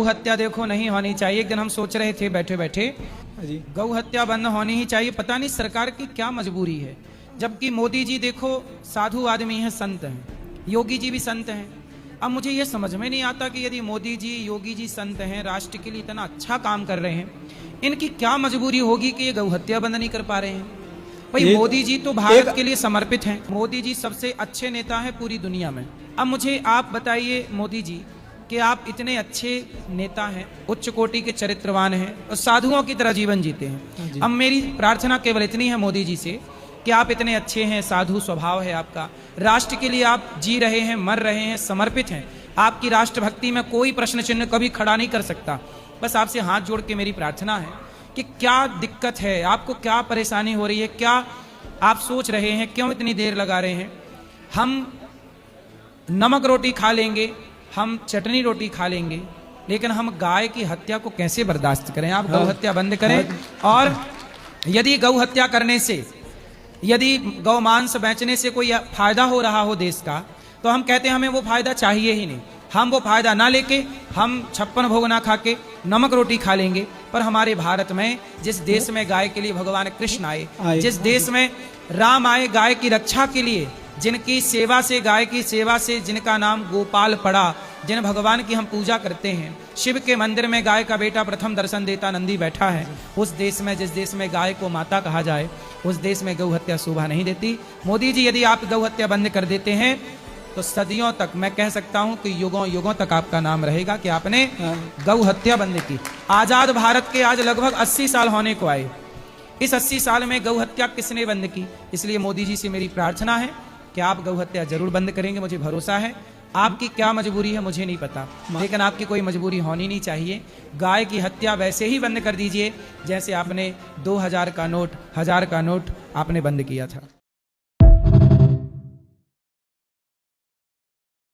हत्या देखो नहीं होनी चाहिए। एक दिन हम सोच रहे थे बैठे बैठे जी गौ हत्या बंद होनी ही चाहिए। पता नहीं सरकार की क्या मजबूरी है, जबकि मोदी जी देखो साधु आदमी हैं, संत हैं, योगी जी भी संत हैं। अब मुझे ये समझ में नहीं आता कि यदि मोदी जी, योगी जी संत हैं, राष्ट्र के लिए इतना अच्छा काम कर रहे हैं, इनकी क्या मजबूरी होगी कि ये गौ हत्या बंद नहीं कर पा रहे हैं। भाई मोदी जी तो भारत के लिए समर्पित हैं। मोदी जी सबसे अच्छे नेता हैं पूरी दुनिया में। अब मुझे आप बताइए मोदी जी कि आप इतने अच्छे नेता हैं, उच्च कोटि के चरित्रवान हैं और साधुओं की तरह जीवन जीते हैं। अब मेरी प्रार्थना केवल इतनी है मोदी जी से कि आप इतने अच्छे हैं, साधु स्वभाव है आपका, राष्ट्र के लिए आप जी रहे हैं, मर रहे हैं, समर्पित हैं, आपकी राष्ट्रभक्ति में कोई प्रश्न चिन्ह कभी खड़ा नहीं कर सकता। बस आपसे हाथ जोड़ के मेरी प्रार्थना है कि क्या दिक्कत है, आपको क्या परेशानी हो रही है, क्या आप सोच रहे हैं, क्यों इतनी देर लगा रहे हैं। हम नमक रोटी खा लेंगे, हम चटनी रोटी खा लेंगे, लेकिन हम गाय की हत्या को कैसे बर्दाश्त करें। आप गौ हत्या बंद करें। और यदि गौ हत्या करने से, यदि गौ मांस बेचने से कोई फायदा हो रहा हो देश का, तो हम कहते हैं हमें वो फायदा चाहिए ही नहीं। हम वो फायदा ना लेके हम 56 भोग ना खा के नमक रोटी खा लेंगे। पर हमारे भारत में, जिस देश में गाय के लिए भगवान कृष्ण आए, जिस देश में राम आए गाय की रक्षा के लिए, जिनकी सेवा से, गाय की सेवा से जिनका नाम गोपाल पड़ा, जिन भगवान की हम पूजा करते हैं, शिव के मंदिर में गाय का बेटा प्रथम दर्शन देता नंदी बैठा है, उस देश में, जिस देश में गाय को माता कहा जाए, उस देश में गौ हत्या शोभा नहीं देती। मोदी जी यदि आप गौ हत्या बंद कर देते हैं तो सदियों तक, मैं कह सकता हूं कि युगों युगों तक आपका नाम रहेगा कि आपने गौ हत्या बंद की। आजाद भारत के आज लगभग 80 साल होने को आए। इस 80 साल में गौ हत्या किसने बंद की? इसलिए मोदी जी से मेरी प्रार्थना है कि आप गौ हत्या जरूर बंद करेंगे। मुझे भरोसा है। आपकी क्या मजबूरी है मुझे नहीं पता, लेकिन आपकी कोई मजबूरी होनी नहीं चाहिए। गाय की हत्या वैसे ही बंद कर दीजिए जैसे आपने 2000 का नोट, 1000 का नोट आपने बंद किया था।